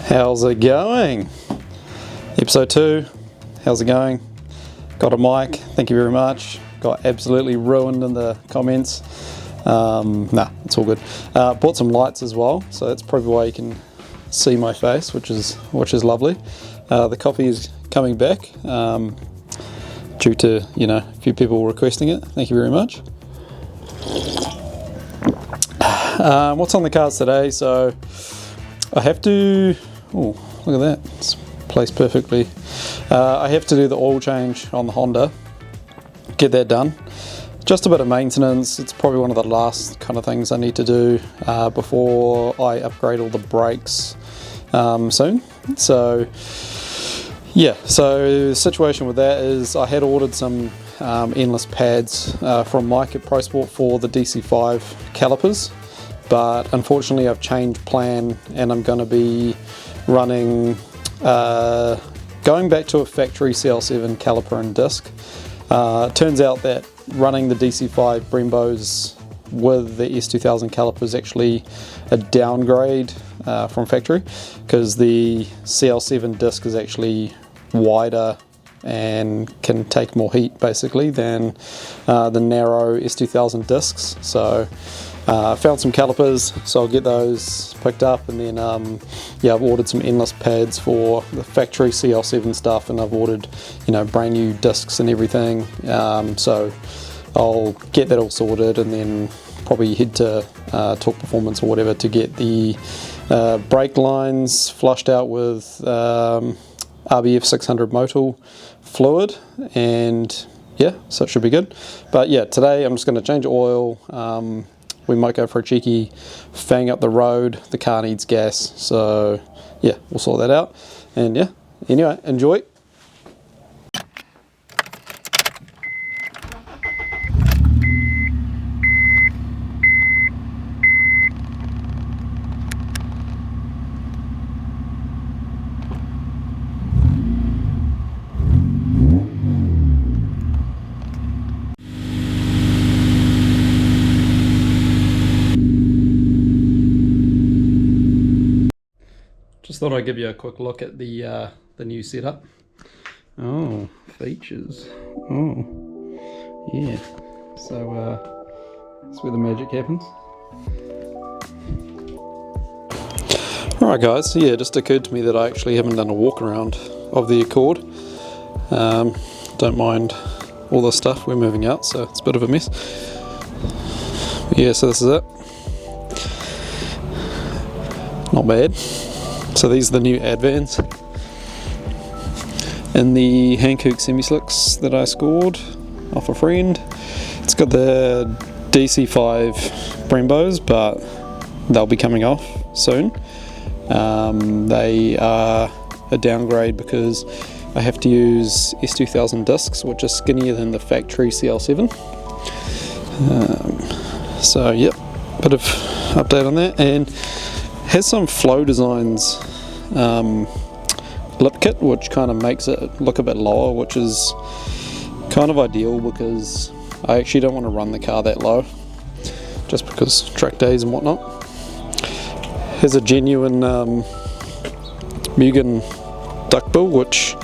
How's it going? Episode 2, how's it going? Got a mic, thank you very much. Got absolutely ruined in the comments. Nah, it's all good. Bought some lights as well, so that's probably why you can see my face, which is lovely. The coffee is coming back due to, a few people requesting it. Thank you very much. What's on the cards today? So I have to, oh, look at that, it's placed perfectly. I have to do the oil change on the Honda, get that done. Just a bit of maintenance. It's probably one of the last kind of things I need to do before I upgrade all the brakes soon. So yeah, so the situation with that is I had ordered some endless pads from Mike at Pro Sport for the DC5 calipers, but unfortunately I've changed plan and I'm going to be running, going back to a factory CL7 caliper and disc. Turns out that running the DC5 Brembos with the S2000 caliper is actually a downgrade from factory, because the CL7 disc is actually wider and can take more heat basically than the narrow S2000 discs. So found some calipers, so I'll get those picked up, and then yeah, I've ordered some endless pads for the factory CL7 stuff, and I've ordered brand new discs and everything, so I'll get that all sorted and then probably head to Torque Performance or whatever to get the brake lines flushed out with RBF 600 Motul fluid, and yeah, so it should be good. But yeah, today I'm just going to change oil. We might go for a cheeky fang up the road. The car needs gas, so yeah, we'll sort that out. And yeah, anyway, enjoy. Just thought I'd give you a quick look at the new setup. Oh, features. Oh, yeah. So that's where the magic happens. Alright guys, so yeah, it just occurred to me that I actually haven't done a walk around of the Accord. Don't mind all this stuff, we're moving out, so it's a bit of a mess. But yeah, so this is it. Not bad. So these are the new Advans in the Hankook semi-slicks that I scored off a friend. It's got the DC5 Brembos, but they'll be coming off soon. They are a downgrade because I have to use S2000 discs, which are skinnier than the factory CL7. So yep, bit of update on that, and has some Flow Designs lip kit, which kind of makes it look a bit lower, which is kind of ideal because I actually don't want to run the car that low, just because track days and whatnot. Has a genuine Mugen duckbill, which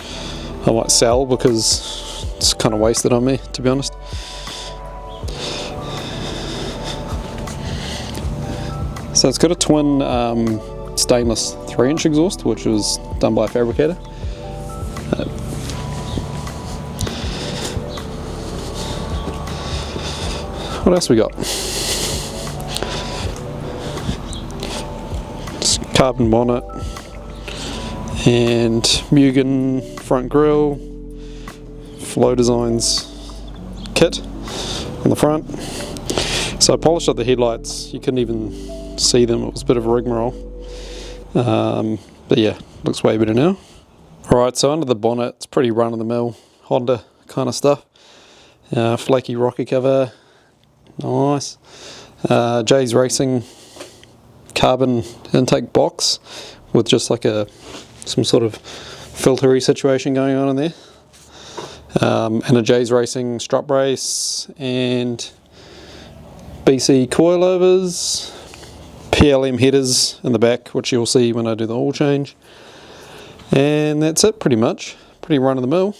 I might sell because it's kind of wasted on me, to be honest. So it's got a twin stainless 3-inch exhaust, which was done by a fabricator. What else we got? It's carbon bonnet and Mugen front grille, Flow Designs kit on the front. So I polished up the headlights, you couldn't even see them, it was a bit of a rigmarole. But yeah, looks way better now. Alright, so under the bonnet, it's pretty run-of-the-mill Honda kind of stuff. Flaky rocker cover, nice. Jay's Racing carbon intake box with just like some sort of filtery situation going on in there. And a Jay's Racing strut brace and BC coilovers, PLM headers in the back, which you'll see when I do the oil change. And that's it pretty much. Pretty run of the mill.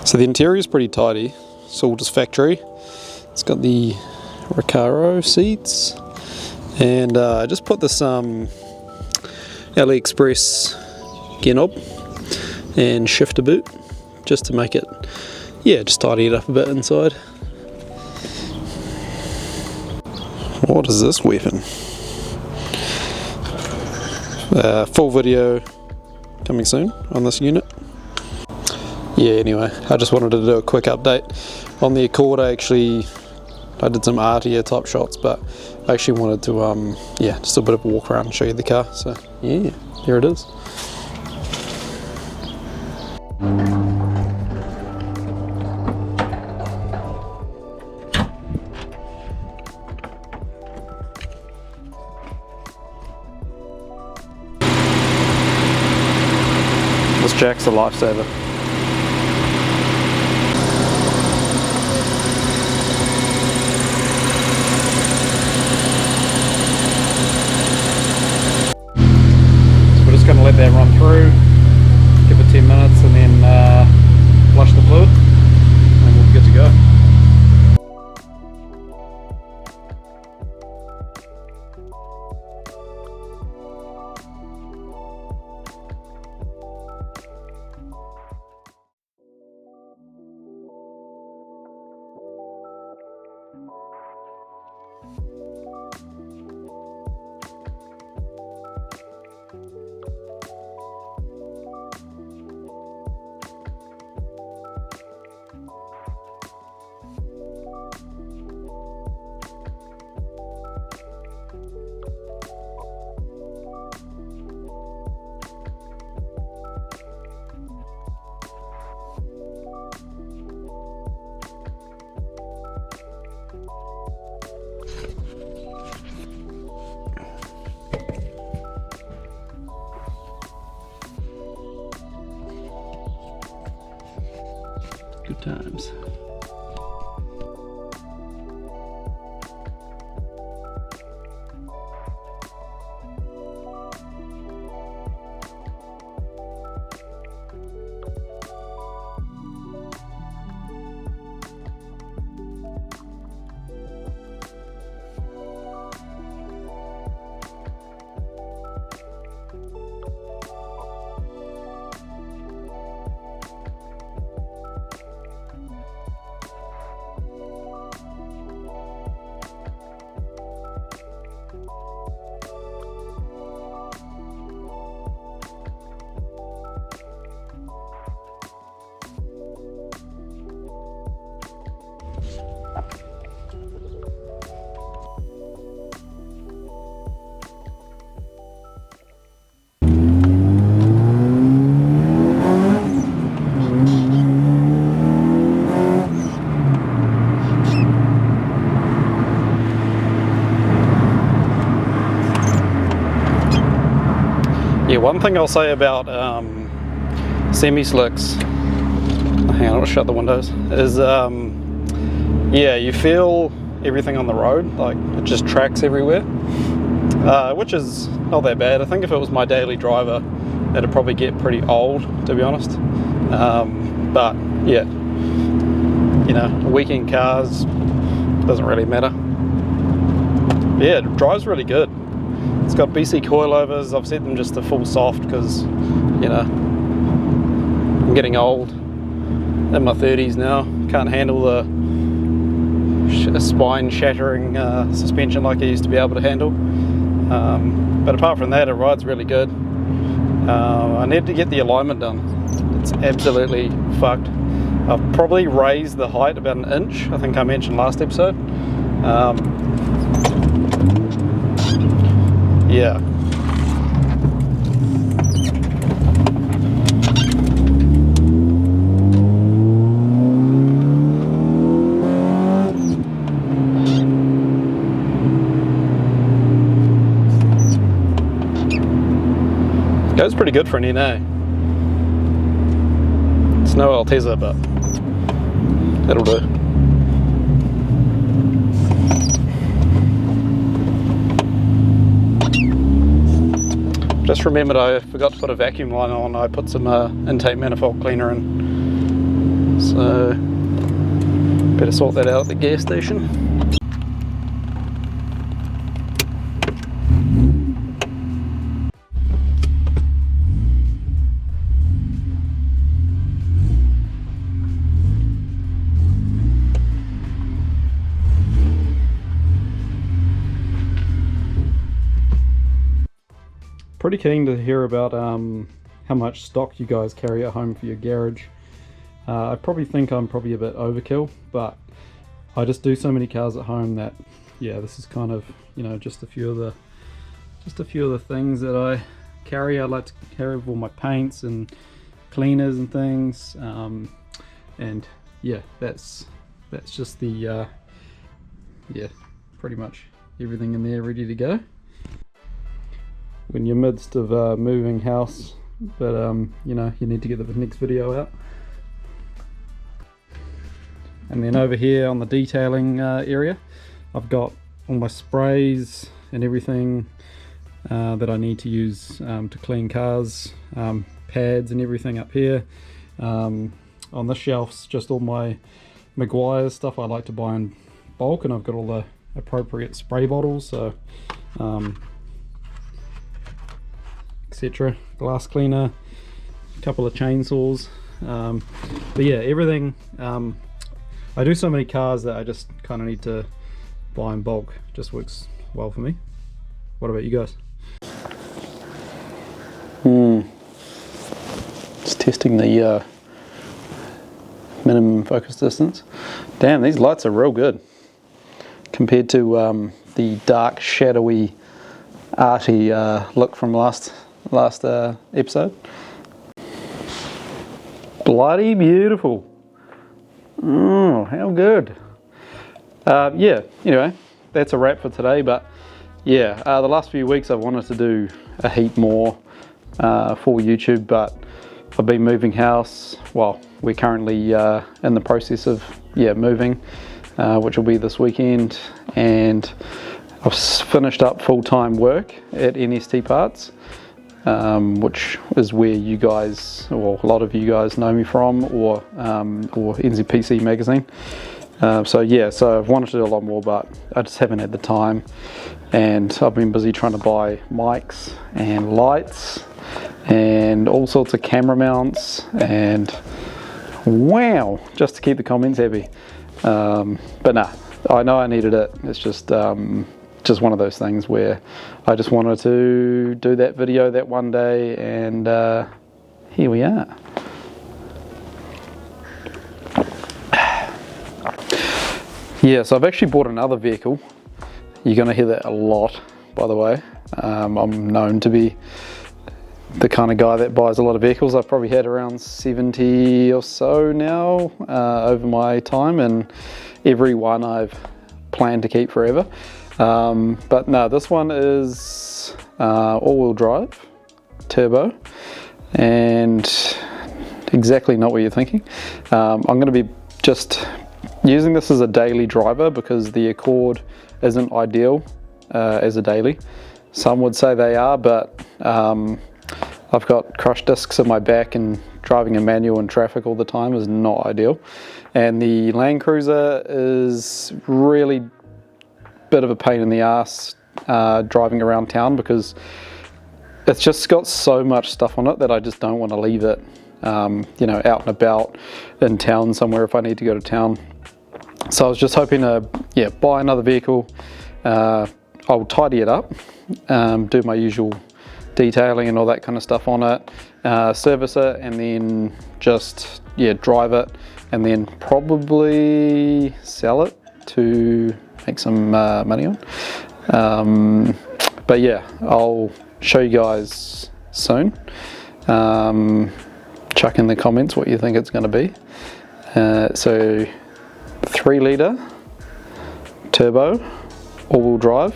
So the interior is pretty tidy. It's all just factory. It's got the Recaro seats, and I just put this AliExpress gear knob and shifter boot just to make it, just tidy it up a bit inside. What is this weapon? Full video coming soon on this unit. Anyway, I just wanted to do a quick update on the Accord. I did some artier type shots, but I actually wanted to just a bit of a walk around and show you the car. So yeah, here it is. This jack's a lifesaver. Going to let that run through, give it 10 minutes, and then flush the fluid, and we'll be good to go. Good times. One thing I'll say about semi-slicks, hang on, I'll shut the windows, is you feel everything on the road, like it just tracks everywhere, which is not that bad. I think if it was my daily driver, it'd probably get pretty old, to be honest. But yeah, weekend cars, doesn't really matter. Yeah, it drives really good. It's got BC coilovers. I've set them just to full soft because, I'm getting old, in my 30s now. Can't handle the spine-shattering suspension like I used to be able to handle. But apart from that, it rides really good. I need to get the alignment done. It's absolutely fucked. I've probably raised the height about an inch, I think I mentioned last episode. yeah. Goes pretty good for an NA. It's no Altezza, but it'll do. Just remembered I forgot to put a vacuum line on. I put some intake manifold cleaner in, so better sort that out at the gas station. Pretty keen to hear about how much stock you guys carry at home for your garage. I probably think I'm probably a bit overkill, but I just do so many cars at home that, yeah, this is kind of, you know, just a few of the things that I carry. I like to carry all my paints and cleaners and things, and yeah, that's just the yeah, pretty much everything in there ready to go. When you're midst of moving house, but you know, you need to get the next video out. And then over here on the detailing area, I've got all my sprays and everything that I need to use to clean cars, pads and everything up here. On this shelf's just all my Maguire stuff I like to buy in bulk, and I've got all the appropriate spray bottles, so etc. Glass cleaner, a couple of chainsaws, but yeah, everything. I do so many cars that I just kind of need to buy in bulk. Just works well for me. What about you guys? Just testing the minimum focus distance. Damn, these lights are real good compared to the dark, shadowy, arty look from last episode. Bloody beautiful. Oh, how good. Yeah, anyway, that's a wrap for today, but yeah, the last few weeks I've wanted to do a heap more for YouTube, but I've been moving house. Well, we're currently in the process of moving, which will be this weekend, and I've finished up full-time work at NST Parts, which is where you guys, or a lot of you guys, know me from, or NZPC magazine. So yeah, so I've wanted to do a lot more, but I just haven't had the time, and I've been busy trying to buy mics and lights and all sorts of camera mounts, and wow, just to keep the comments happy. But nah, I know I needed it. It's just one of those things where I just wanted to do that video that one day, and here we are. Yeah, so I've actually bought another vehicle. You're going to hear that a lot, by the way. I'm known to be the kind of guy that buys a lot of vehicles. I've probably had around 70 or so now over my time, and every one I've planned to keep forever. But no, this one is all-wheel drive, turbo, and exactly not what you're thinking. I'm going to be just using this as a daily driver because the Accord isn't ideal as a daily. Some would say they are, but I've got crushed discs in my back, and driving a manual in traffic all the time is not ideal. And the Land Cruiser is really bit of a pain in the ass driving around town, because it's just got so much stuff on it that I just don't want to leave it you know, out and about in town somewhere if I need to go to town. So I was just hoping to buy another vehicle. I'll tidy it up, do my usual detailing and all that kind of stuff on it, service it, and then just drive it, and then probably sell it to make some money on. But yeah, I'll show you guys soon. Chuck in the comments what you think it's going to be. So 3 litre turbo, all-wheel drive.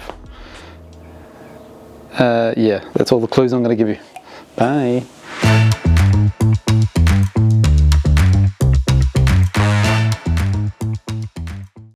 Yeah, that's all the clues I'm going to give you. Bye.